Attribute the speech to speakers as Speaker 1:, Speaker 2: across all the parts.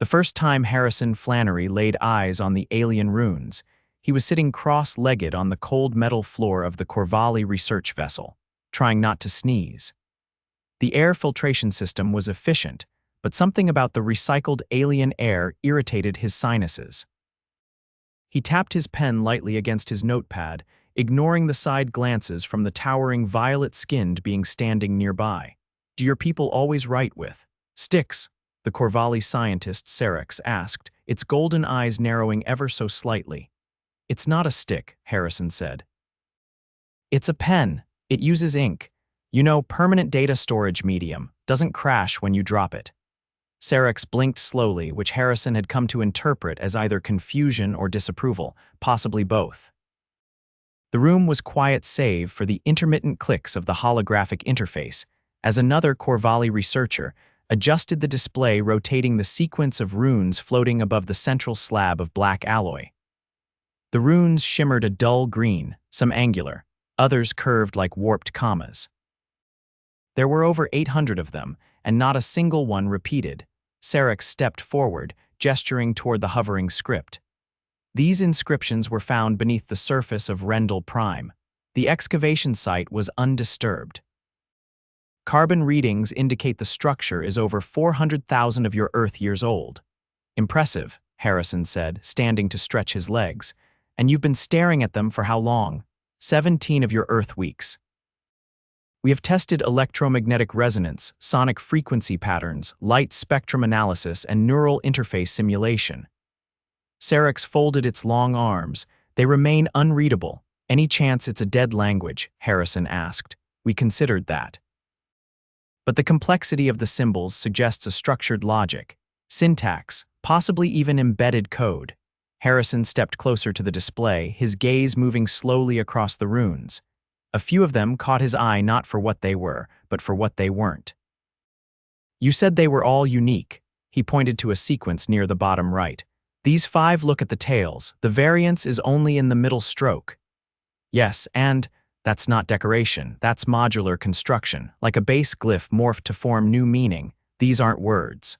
Speaker 1: The first time Harrison Flannery laid eyes on the alien runes, he was sitting cross-legged on the cold metal floor of the Korvali research vessel, trying not to sneeze. The air filtration system was efficient, but something about the recycled alien air irritated his sinuses. He tapped his pen lightly against his notepad, ignoring the side glances from the towering violet-skinned being standing nearby. "Do your people always write with sticks?" the Korvali scientist Serex asked, its golden eyes narrowing ever so slightly. "It's not a stick," Harrison said. "It's a pen. It uses ink. You know, permanent data storage medium. Doesn't crash when you drop it." Serex blinked slowly, which Harrison had come to interpret as either confusion or disapproval, possibly both. The room was quiet save for the intermittent clicks of the holographic interface, as another Korvali researcher adjusted the display, rotating the sequence of runes floating above the central slab of black alloy. The runes shimmered a dull green, some angular, others curved like warped commas. There were over 800 of them, and not a single one repeated. Serex stepped forward, gesturing toward the hovering script. These inscriptions were found beneath the surface of Rendell Prime. The excavation site was undisturbed. Carbon readings indicate the structure is over 400,000 of your Earth years old. "Impressive," Harrison said, standing to stretch his legs. "And you've been staring at them for how long?" 17 of your Earth weeks. "We have tested electromagnetic resonance, sonic frequency patterns, light spectrum analysis, and neural interface simulation." Serex folded its long arms. "They remain unreadable. Any chance it's a dead language?" Harrison asked. "We considered that. But the complexity of the symbols suggests a structured logic, syntax, possibly even embedded code." Harrison stepped closer to the display, his gaze moving slowly across the runes. A few of them caught his eye not for what they were, but for what they weren't. "You said they were all unique." He pointed to a sequence near the bottom right. "These 5 look at the tails. The variance is only in the middle stroke." "Yes, and that's not decoration. That's modular construction, like a base glyph morphed to form new meaning. These aren't words.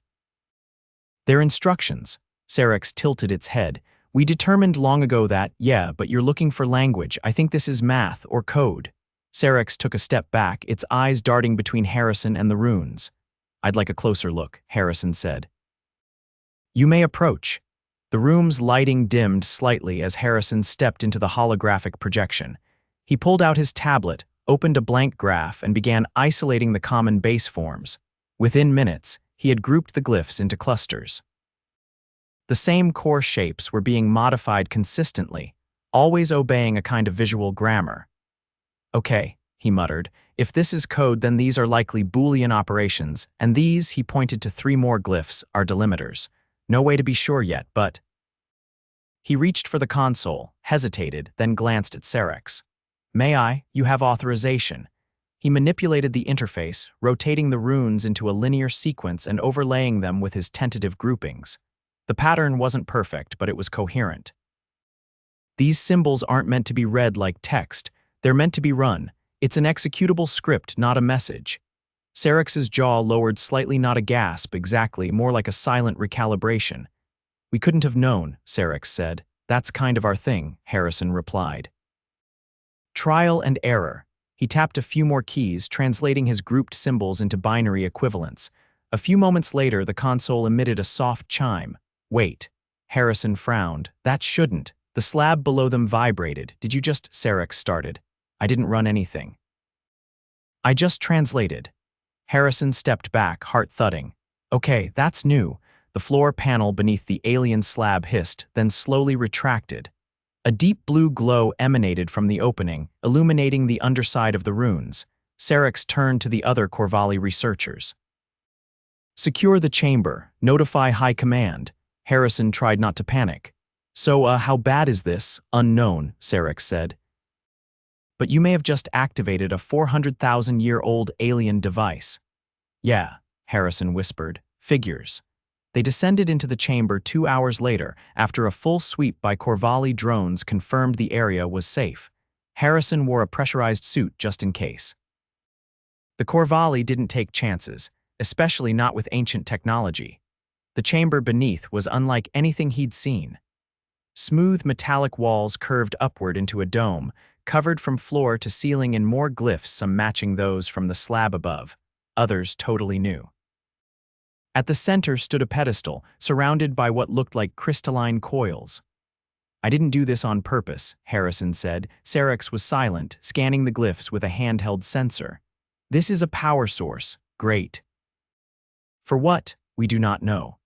Speaker 1: They're instructions." Serex tilted its head. "We determined long ago that, yeah, but you're looking for language. I think this is math or code." Serex took a step back, its eyes darting between Harrison and the runes. "I'd like a closer look," Harrison said. "You may approach." The room's lighting dimmed slightly as Harrison stepped into the holographic projection. He pulled out his tablet, opened a blank graph, and began isolating the common base forms. Within minutes, he had grouped the glyphs into clusters. The same core shapes were being modified consistently, always obeying a kind of visual grammar. "Okay," he muttered, "if this is code, then these are likely Boolean operations, and these," he pointed to 3 more glyphs, "are delimiters. No way to be sure yet, but..." He reached for the console, hesitated, then glanced at Serex. "May I? You have authorization." He manipulated the interface, rotating the runes into a linear sequence and overlaying them with his tentative groupings. The pattern wasn't perfect, but it was coherent. "These symbols aren't meant to be read like text. They're meant to be run. It's an executable script, not a message." Serex's jaw lowered slightly, not a gasp exactly, more like a silent recalibration. "We couldn't have known," Serex said. "That's kind of our thing," Harrison replied. Trial and error. He tapped a few more keys, translating his grouped symbols into binary equivalents. A few moments later, the console emitted a soft chime. "Wait." Harrison frowned. "That shouldn't." The slab below them vibrated. "Did you just..." Serex started. "I didn't run anything. I just translated." Harrison stepped back, heart thudding. "Okay, that's new." The floor panel beneath the alien slab hissed, then slowly retracted. A deep blue glow emanated from the opening, illuminating the underside of the runes. Serex turned to the other Korvali researchers. "Secure the chamber. Notify High Command." Harrison tried not to panic. "So, how bad is this?" "Unknown," Serex said. "But you may have just activated a 400,000-year-old alien device." "Yeah," Harrison whispered. "Figures." They descended into the chamber 2 hours later, after a full sweep by Korvali drones confirmed the area was safe. Harrison wore a pressurized suit just in case. The Korvali didn't take chances, especially not with ancient technology. The chamber beneath was unlike anything he'd seen. Smooth metallic walls curved upward into a dome, covered from floor to ceiling in more glyphs, some matching those from the slab above, others totally new. At the center stood a pedestal, surrounded by what looked like crystalline coils. "I didn't do this on purpose," Harrison said. Sarex was silent, scanning the glyphs with a handheld sensor. "This is a power source. Great. For what? We do not know."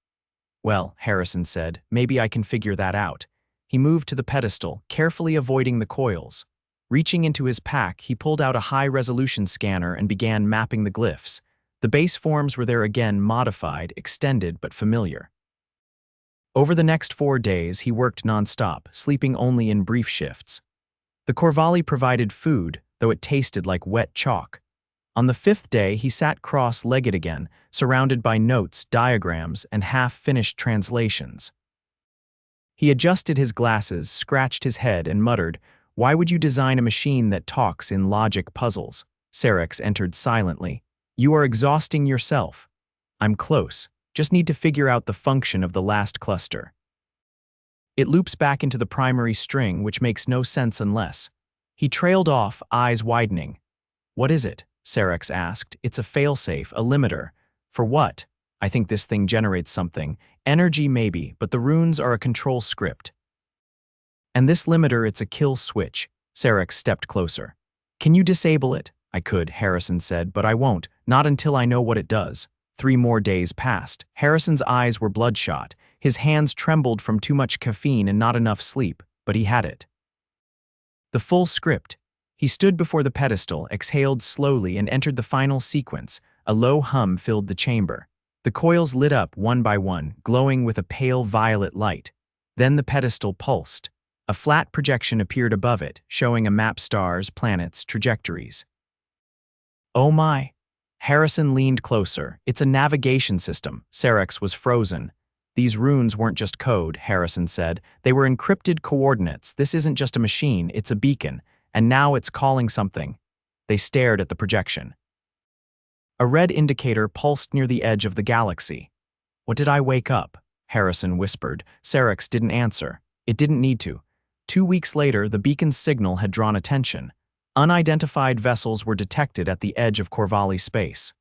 Speaker 1: "Well," Harrison said, "maybe I can figure that out." He moved to the pedestal, carefully avoiding the coils. Reaching into his pack, he pulled out a high-resolution scanner and began mapping the glyphs. The base forms were there again, modified, extended, but familiar. Over the next 4 days, he worked nonstop, sleeping only in brief shifts. The Korvali provided food, though it tasted like wet chalk. On the 5th day, he sat cross-legged again, surrounded by notes, diagrams, and half-finished translations. He adjusted his glasses, scratched his head, and muttered, "Why would you design a machine that talks in logic puzzles?" Sarex entered silently. "You are exhausting yourself." "I'm close. Just need to figure out the function of the last cluster. It loops back into the primary string, which makes no sense unless—" He trailed off, eyes widening. "What is it?" Sarex asked. "It's a failsafe, a limiter." "For what?" "I think this thing generates something. Energy maybe, but the runes are a control script. And this limiter, it's a kill switch." Sarex stepped closer. "Can you disable it?" "I could," Harrison said, "but I won't, not until I know what it does." 3 more days passed. Harrison's eyes were bloodshot. His hands trembled from too much caffeine and not enough sleep, but he had it. The full script. He stood before the pedestal, exhaled slowly, and entered the final sequence. A low hum filled the chamber. The coils lit up one by one, glowing with a pale violet light. Then the pedestal pulsed. A flat projection appeared above it, showing a map, stars, planets, trajectories. "Oh my!" Harrison leaned closer. "It's a navigation system." Sarex was frozen. "These runes weren't just code," Harrison said. "They were encrypted coordinates. This isn't just a machine, it's a beacon. And now it's calling something." They stared at the projection. A red indicator pulsed near the edge of the galaxy. "What, did I wake up?" Harrison whispered. Sarex didn't answer. It didn't need to. 2 weeks later, the beacon's signal had drawn attention. Unidentified vessels were detected at the edge of Korvali space.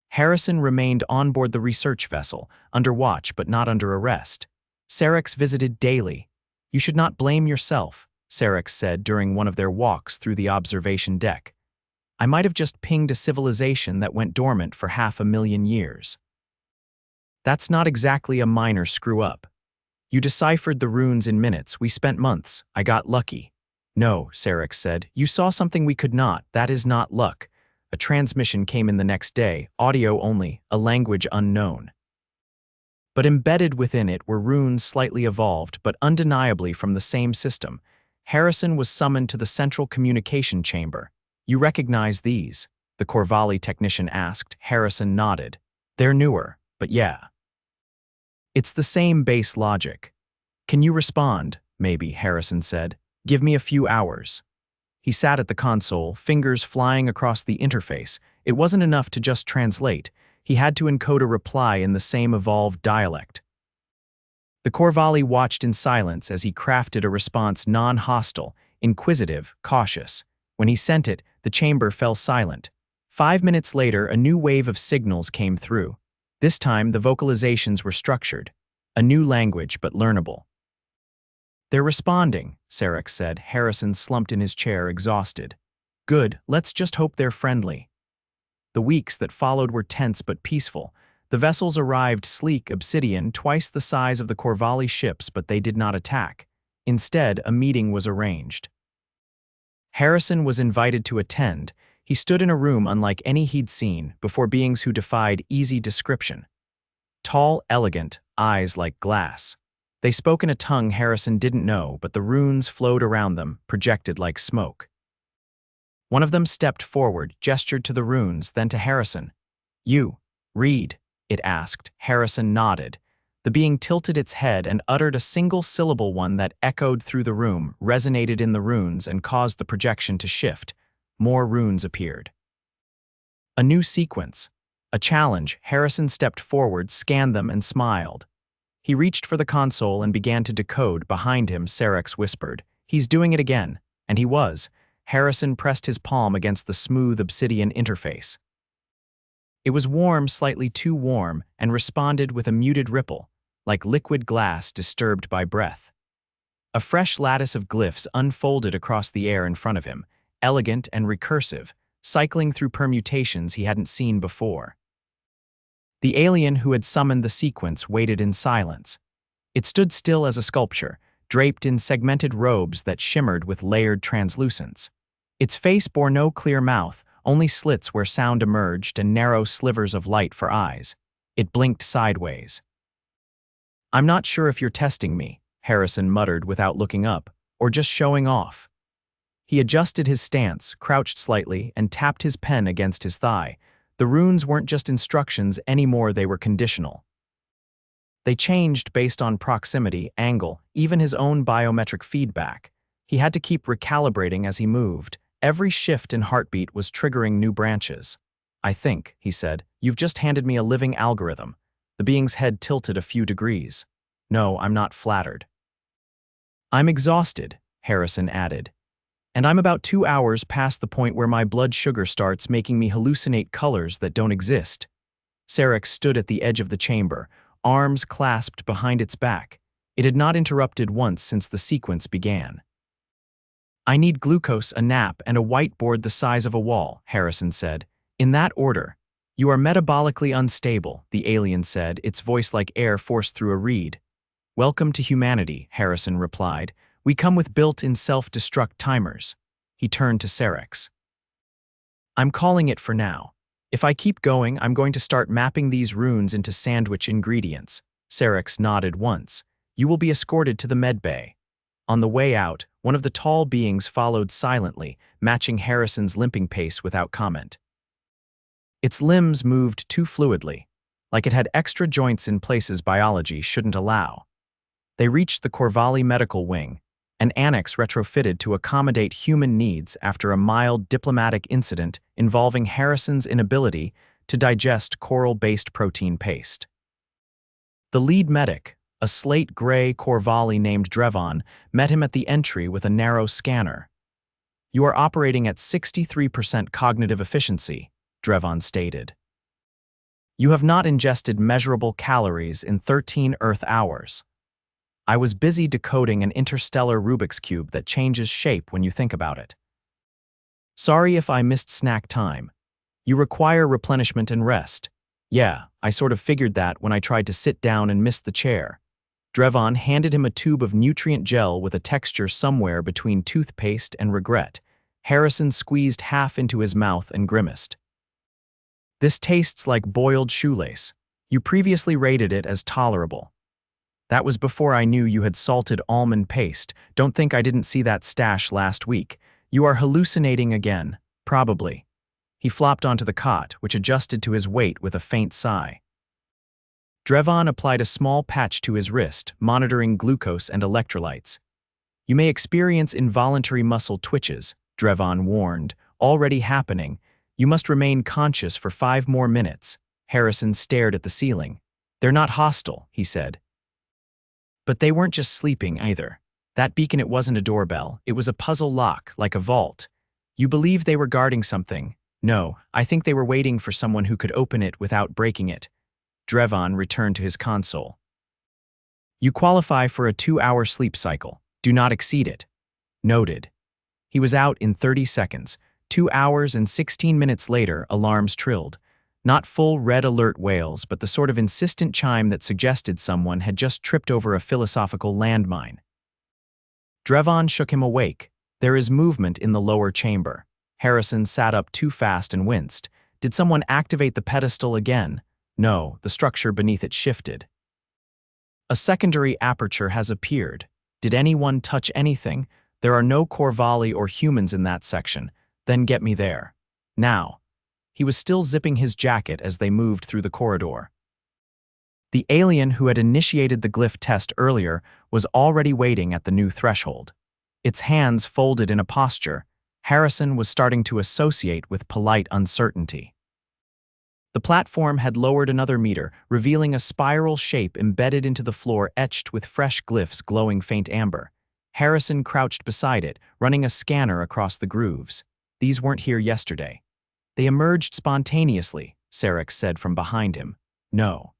Speaker 1: Harrison remained on board the research vessel, under watch but not under arrest. Sarex visited daily. "You should not blame yourself," Sarex said during one of their walks through the observation deck. "I might have just pinged a civilization that went dormant for 500,000 years. That's not exactly a minor screw-up. You deciphered the runes in minutes. We spent months. I got lucky." "No," Sarex said. "You saw something we could not. That is not luck." A transmission came in the next day, audio only, a language unknown. But embedded within it were runes slightly evolved, but undeniably from the same system. Harrison was summoned to the central communication chamber. "You recognize these?" the Korvali technician asked. Harrison nodded. "They're newer, but yeah. It's the same base logic." "Can you respond?" "Maybe," Harrison said. "Give me a few hours." He sat at the console, fingers flying across the interface. It wasn't enough to just translate. He had to encode a reply in the same evolved dialect. The Korvali watched in silence as he crafted a response non-hostile, inquisitive, cautious. When he sent it, the chamber fell silent. 5 minutes later, a new wave of signals came through. This time, the vocalizations were structured. A new language, but learnable. "They're responding," Sarex said. Harrison slumped in his chair, exhausted. "Good, let's just hope they're friendly." The weeks that followed were tense but peaceful. The vessels arrived sleek, obsidian, twice the size of the Korvali ships, but they did not attack. Instead, a meeting was arranged. Harrison was invited to attend. He stood in a room unlike any he'd seen, before beings who defied easy description. Tall, elegant, eyes like glass. They spoke in a tongue Harrison didn't know, but the runes flowed around them, projected like smoke. One of them stepped forward, gestured to the runes, then to Harrison. "You, read," it asked. Harrison nodded. The being tilted its head and uttered a single syllable, one that echoed through the room, resonated in the runes, and caused the projection to shift. More runes appeared. A new sequence. A challenge, Harrison stepped forward, scanned them, and smiled. He reached for the console and began to decode. Behind him, Sarex whispered, "He's doing it again." And he was. Harrison pressed his palm against the smooth obsidian interface. It was warm, slightly too warm, and responded with a muted ripple, like liquid glass disturbed by breath. A fresh lattice of glyphs unfolded across the air in front of him, elegant and recursive, cycling through permutations he hadn't seen before. The alien who had summoned the sequence waited in silence. It stood still as a sculpture, draped in segmented robes that shimmered with layered translucence. Its face bore no clear mouth, only slits where sound emerged and narrow slivers of light for eyes. It blinked sideways. "I'm not sure if you're testing me," Harrison muttered without looking up, "or just showing off." He adjusted his stance, crouched slightly, and tapped his pen against his thigh. The runes weren't just instructions anymore, they were conditional. They changed based on proximity, angle, even his own biometric feedback. He had to keep recalibrating as he moved. Every shift in heartbeat was triggering new branches. "I think," he said, "you've just handed me a living algorithm." The being's head tilted a few degrees. "No, I'm not flattered." "I'm exhausted," Harrison added. "And I'm about 2 hours past the point where my blood sugar starts making me hallucinate colors that don't exist." Sarek stood at the edge of the chamber, arms clasped behind its back. It had not interrupted once since the sequence began. "I need glucose, a nap, and a whiteboard the size of a wall," Harrison said. "In that order." "You are metabolically unstable," the alien said, its voice like air forced through a reed. "Welcome to humanity," Harrison replied. "We come with built-in self-destruct timers." He turned to Sarex. "I'm calling it for now. If I keep going, I'm going to start mapping these runes into sandwich ingredients." Sarex nodded once. "You will be escorted to the medbay." On the way out, one of the tall beings followed silently, matching Harrison's limping pace without comment. Its limbs moved too fluidly, like it had extra joints in places biology shouldn't allow. They reached the Korvali medical wing, an annex retrofitted to accommodate human needs after a mild diplomatic incident involving Harrison's inability to digest coral-based protein paste. The lead medic, a slate-gray Korvali named Drevon, met him at the entry with a narrow scanner. "You are operating at 63% cognitive efficiency," Drevon stated. "You have not ingested measurable calories in 13 Earth hours." "I was busy decoding an interstellar Rubik's Cube that changes shape when you think about it." "Sorry if I missed snack time. You require replenishment and rest." "Yeah, I sort of figured that when I tried to sit down and missed the chair." Drevon handed him a tube of nutrient gel with a texture somewhere between toothpaste and regret. Harrison squeezed half into his mouth and grimaced. "This tastes like boiled shoelace. You previously rated it as tolerable." "That was before I knew you had salted almond paste. Don't think I didn't see that stash last week. You are hallucinating again, probably." He flopped onto the cot, which adjusted to his weight with a faint sigh. Drevon applied a small patch to his wrist, monitoring glucose and electrolytes. "You may experience involuntary muscle twitches," Drevon warned, "already happening. You must remain conscious for 5 more minutes." Harrison stared at the ceiling. "They're not hostile," he said. But they weren't just sleeping either. That beacon, it wasn't a doorbell. It was a puzzle lock, like a vault. "You believe they were guarding something?" "No, I think they were waiting for someone who could open it without breaking it." Drevon returned to his console. "You qualify for a 2-hour sleep cycle. Do not exceed it." Noted. He was out in 30 seconds. 2 hours and 16 minutes later, alarms trilled. Not full red alert wails, but the sort of insistent chime that suggested someone had just tripped over a philosophical landmine. Drevon shook him awake. "There is movement in the lower chamber." Harrison sat up too fast and winced. "Did someone activate the pedestal again?" "No, the structure beneath it shifted." "A secondary aperture has appeared. Did anyone touch anything? There are no Korvali or humans in that section. Then get me there. Now." He was still zipping his jacket as they moved through the corridor. The alien who had initiated the glyph test earlier was already waiting at the new threshold. Its hands folded in a posture Harrison was starting to associate with polite uncertainty. The platform had lowered another meter, revealing a spiral shape embedded into the floor etched with fresh glyphs glowing faint amber. Harrison crouched beside it, running a scanner across the grooves. These weren't here yesterday. They emerged spontaneously, Sarek said from behind him. No.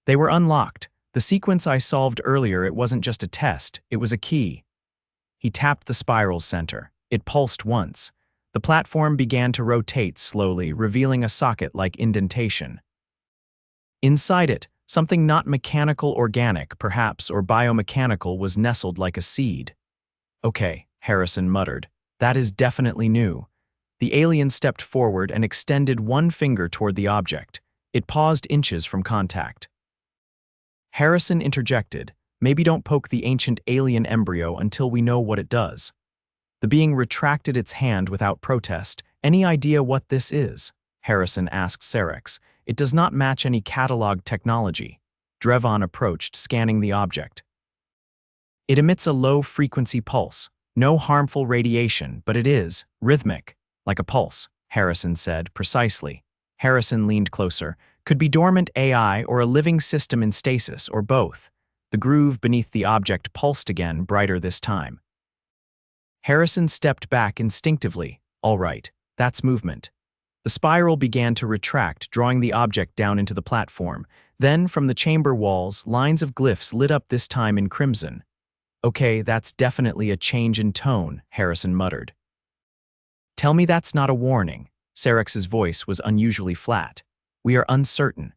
Speaker 1: They were unlocked. The sequence I solved earlier, it wasn't just a test, it was a key. He tapped the spiral's center. It pulsed once. The platform began to rotate slowly, revealing a socket-like indentation. Inside it, something not mechanical organic, perhaps, or biomechanical was nestled like a seed. Okay, Harrison muttered. That is definitely new. The alien stepped forward and extended one finger toward the object. It paused inches from contact. Harrison interjected, maybe don't poke the ancient alien embryo until we know what it does. The being retracted its hand without protest. Any idea what this is? Harrison asked Sarek. It does not match any catalog technology. Drevon approached, scanning the object. It emits a low-frequency pulse. No harmful radiation, but it is rhythmic, like a pulse, Harrison said, precisely. Harrison leaned closer. Could be dormant AI or a living system in stasis, or both. The groove beneath the object pulsed again, brighter this time. Harrison stepped back instinctively. All right, that's movement. The spiral began to retract, drawing the object down into the platform. Then, from the chamber walls, lines of glyphs lit up, this time in crimson. Okay, that's definitely a change in tone, Harrison muttered. Tell me that's not a warning. Sarek's voice was unusually flat. We are uncertain.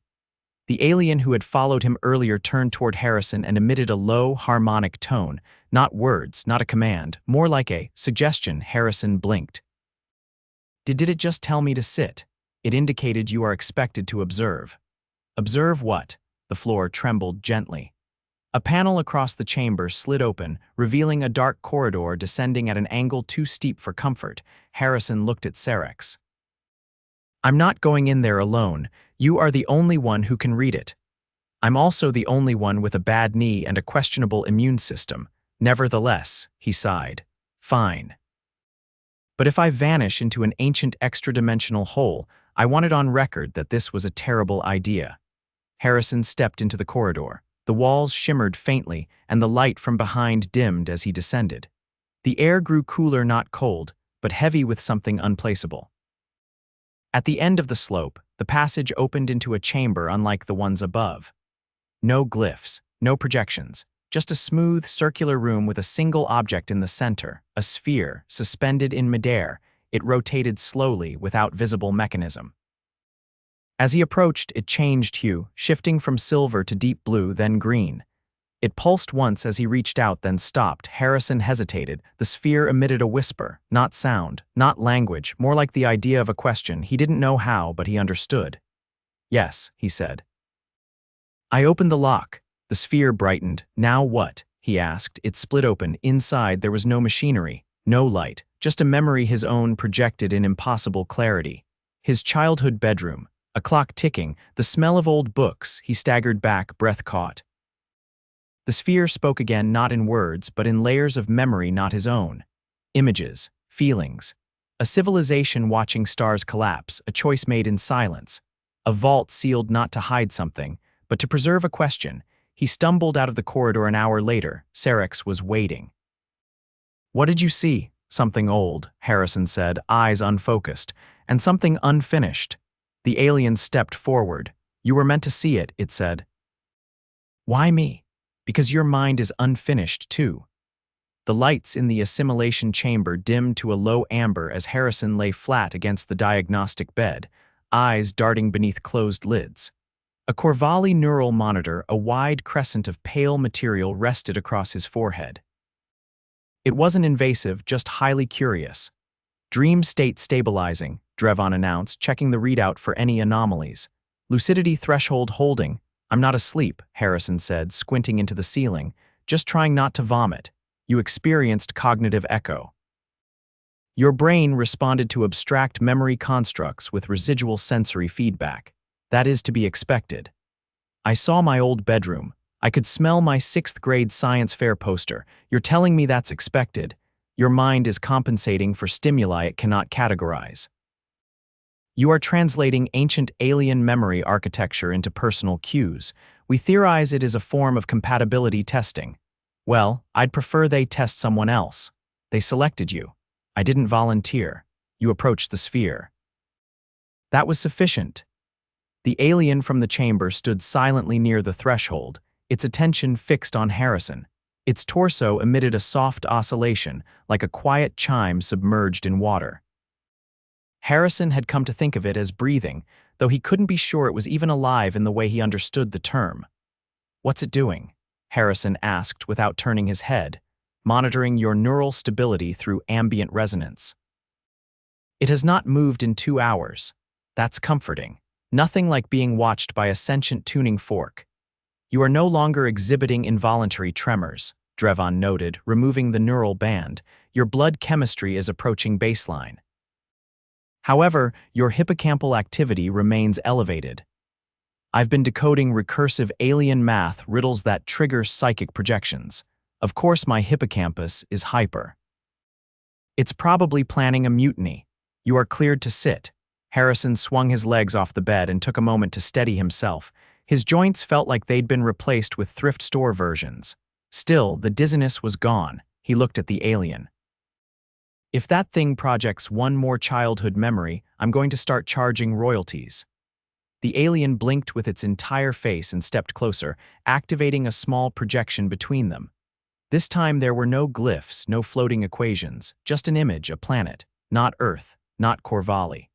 Speaker 1: The alien who had followed him earlier turned toward Harrison and emitted a low, harmonic tone. Not words, not a command, more like a suggestion. Harrison blinked. Did it just tell me to sit? It indicated you are expected to observe. Observe what? The floor trembled gently. A panel across the chamber slid open, revealing a dark corridor descending at an angle too steep for comfort. Harrison looked at Sarek. I'm not going in there alone. You are the only one who can read it. I'm also the only one with a bad knee and a questionable immune system. Nevertheless, he sighed. Fine. But if I vanish into an ancient extra-dimensional hole, I want it on record that this was a terrible idea. Harrison stepped into the corridor. The walls shimmered faintly, and the light from behind dimmed as he descended. The air grew cooler, not cold, but heavy with something unplaceable. At the end of the slope, the passage opened into a chamber unlike the ones above. No glyphs, no projections, just a smooth, circular room with a single object in the center, a sphere, suspended in midair. It rotated slowly, without visible mechanism. As he approached, it changed hue, shifting from silver to deep blue, then green. It pulsed once as he reached out, then stopped. Harrison hesitated. The sphere emitted a whisper, not sound, not language, more like the idea of a question. He didn't know how, but he understood. Yes, he said. I opened the lock. The sphere brightened. Now what? He asked. It split open. Inside there was no machinery, no light, just a memory, his own, projected in impossible clarity. His childhood bedroom, a clock ticking, the smell of old books. He staggered back, breath caught. The sphere spoke again, not in words, but in layers of memory not his own. Images, feelings. A civilization watching stars collapse, a choice made in silence. A vault sealed not to hide something, but to preserve a question. He stumbled out of the corridor an hour later. Sarek was waiting. What did you see? Something old, Harrison said, eyes unfocused, and something unfinished. The alien stepped forward. You were meant to see it, it said. Why me? Because your mind is unfinished, too. The lights in the assimilation chamber dimmed to a low amber as Harrison lay flat against the diagnostic bed, eyes darting beneath closed lids. A Korvali neural monitor, a wide crescent of pale material, rested across his forehead. It wasn't invasive, just highly curious. Dream state stabilizing, Drevon announced, checking the readout for any anomalies. Lucidity threshold holding. I'm not asleep, Harrison said, squinting into the ceiling, just trying not to vomit. You experienced cognitive echo. Your brain responded to abstract memory constructs with residual sensory feedback. That is to be expected. I saw my old bedroom. I could smell my 6th grade science fair poster. You're telling me that's expected? Your mind is compensating for stimuli it cannot categorize. You are translating ancient alien memory architecture into personal cues. We theorize it is a form of compatibility testing. Well, I'd prefer they test someone else. They selected you. I didn't volunteer. You approached the sphere. That was sufficient. The alien from the chamber stood silently near the threshold, its attention fixed on Harrison. Its torso emitted a soft oscillation, like a quiet chime submerged in water. Harrison had come to think of it as breathing, though he couldn't be sure it was even alive in the way he understood the term. "What's it doing?" Harrison asked without turning his head, monitoring your neural stability through ambient resonance. "It has not moved in 2 hours. That's comforting. Nothing like being watched by a sentient tuning fork. You are no longer exhibiting involuntary tremors," Drevon noted, removing the neural band. "Your blood chemistry is approaching baseline. However, your hippocampal activity remains elevated. I've been decoding recursive alien math riddles that trigger psychic projections. Of course, my hippocampus is hyper. It's probably planning a mutiny. You are cleared to sit." Harrison swung his legs off the bed and took a moment to steady himself. His joints felt like they'd been replaced with thrift store versions. Still, the dizziness was gone. He looked at the alien. "If that thing projects one more childhood memory, I'm going to start charging royalties." The alien blinked with its entire face and stepped closer, activating a small projection between them. This time there were no glyphs, no floating equations, just an image, a planet, not Earth, not Korvali.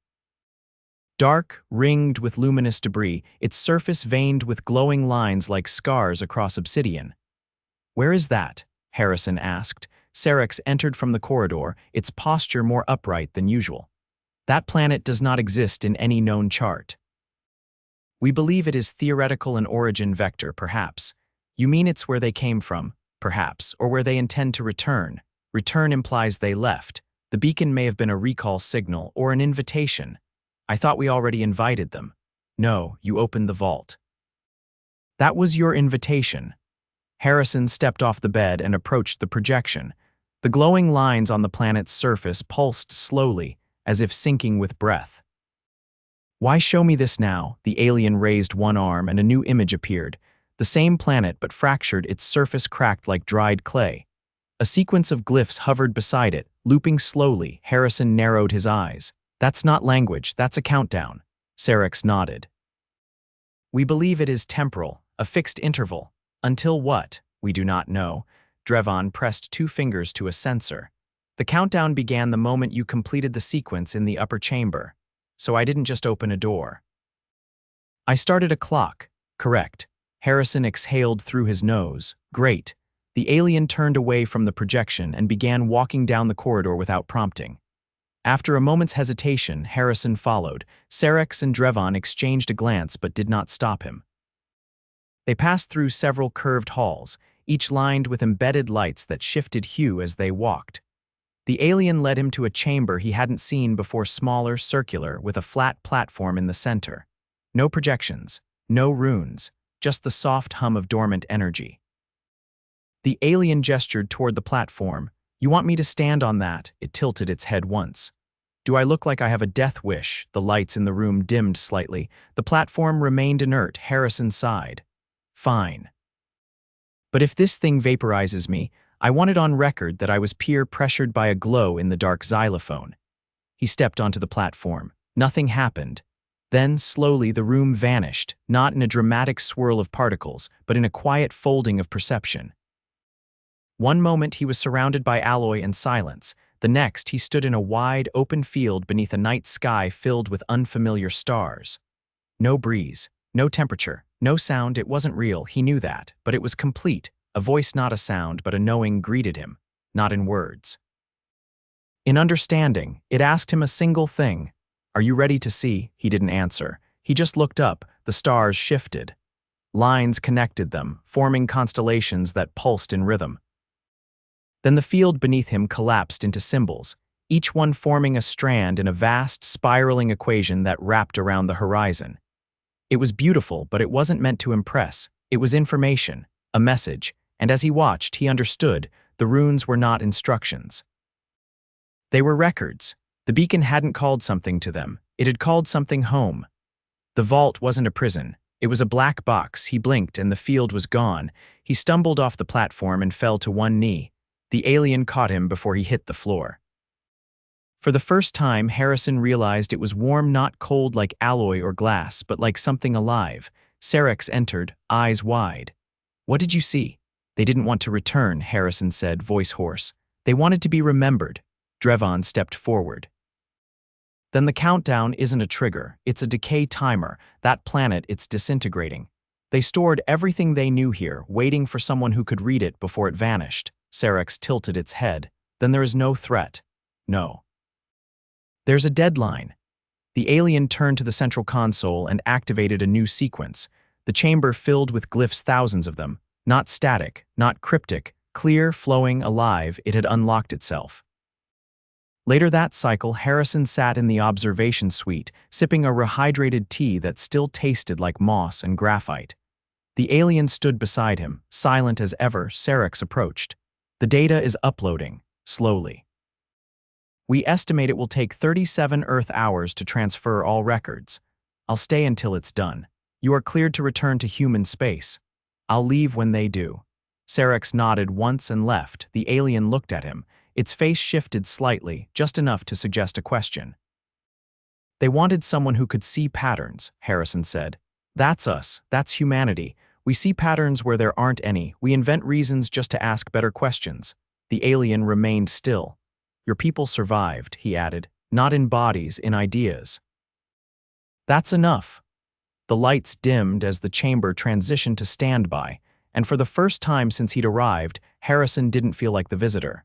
Speaker 1: Dark, ringed with luminous debris, its surface veined with glowing lines like scars across obsidian. "Where is that?" Harrison asked. Sarex entered from the corridor, its posture more upright than usual. "That planet does not exist in any known chart. We believe it is theoretical an origin vector, perhaps. You mean it's where they came from, perhaps, or where they intend to return. Return implies they left. The beacon may have been a recall signal or an invitation. I thought we already invited them." "No, you opened the vault." "That was your invitation." Harrison stepped off the bed and approached the projection. The glowing lines on the planet's surface pulsed slowly, as if syncing with breath. "Why show me this now?" The alien raised one arm and a new image appeared. The same planet, but fractured, its surface cracked like dried clay. A sequence of glyphs hovered beside it, looping slowly. Harrison narrowed his eyes. "That's not language, that's a countdown." Sarex nodded. "We believe it is temporal, a fixed interval. Until what? We do not know." Drevon pressed 2 fingers to a sensor. "The countdown began the moment you completed the sequence in the upper chamber. So I didn't just open a door. I started a clock." "Correct." Harrison exhaled through his nose. "Great." The alien turned away from the projection and began walking down the corridor without prompting. After a moment's hesitation, Harrison followed. Sarex and Drevon exchanged a glance but did not stop him. They passed through several curved halls, each lined with embedded lights that shifted hue as they walked. The alien led him to a chamber he hadn't seen before, smaller, circular, with a flat platform in the center. No projections, no runes, just the soft hum of dormant energy. The alien gestured toward the platform. "You want me to stand on that?" It tilted its head once. "Do I look like I have a death wish?" The lights in the room dimmed slightly. The platform remained inert. Harrison sighed. "Fine. But if this thing vaporizes me, I want it on record that I was peer-pressured by a glow in the dark xylophone." He stepped onto the platform. Nothing happened. Then, slowly, the room vanished, not in a dramatic swirl of particles, but in a quiet folding of perception. One moment he was surrounded by alloy and silence. The next, he stood in a wide, open field beneath a night sky filled with unfamiliar stars. No breeze, no temperature, no sound. It wasn't real, he knew that, but it was complete. A voice, not a sound, but a knowing, greeted him, not in words. In understanding, it asked him a single thing. "Are you ready to see?" He didn't answer. He just looked up. The stars shifted. Lines connected them, forming constellations that pulsed in rhythm. Then the field beneath him collapsed into symbols, each one forming a strand in a vast, spiraling equation that wrapped around the horizon. It was beautiful, but it wasn't meant to impress. It was information, a message, and as he watched, he understood the runes were not instructions. They were records. The beacon hadn't called something to them. It had called something home. The vault wasn't a prison. It was a black box. He blinked and the field was gone. He stumbled off the platform and fell to one knee. The alien caught him before he hit the floor. For the first time, Harrison realized it was warm, not cold like alloy or glass, but like something alive. Sarex entered, eyes wide. "What did you see?" "They didn't want to return," Harrison said, voice hoarse. "They wanted to be remembered." Drevon stepped forward. "Then the countdown isn't a trigger, it's a decay timer. That planet, it's disintegrating. They stored everything they knew here, waiting for someone who could read it before it vanished." Sarex tilted its head. "Then there is no threat." "No. There's a deadline." The alien turned to the central console and activated a new sequence. The chamber filled with glyphs, thousands of them. Not static, not cryptic, clear, flowing, alive, it had unlocked itself. Later that cycle, Harrison sat in the observation suite, sipping a rehydrated tea that still tasted like moss and graphite. The alien stood beside him, silent as ever. Sarex approached. "The data is uploading, slowly. We estimate it will take 37 Earth hours to transfer all records. I'll stay until it's done. You are cleared to return to human space. I'll leave when they do." Sarex nodded once and left. The alien looked at him. Its face shifted slightly, just enough to suggest a question. "They wanted someone who could see patterns," Harrison said. "That's us. That's humanity. We see patterns where there aren't any. We invent reasons just to ask better questions." The alien remained still. "Your people survived," he added. "Not in bodies, in ideas." "That's enough." The lights dimmed as the chamber transitioned to standby, and for the first time since he'd arrived, Harrison didn't feel like the visitor.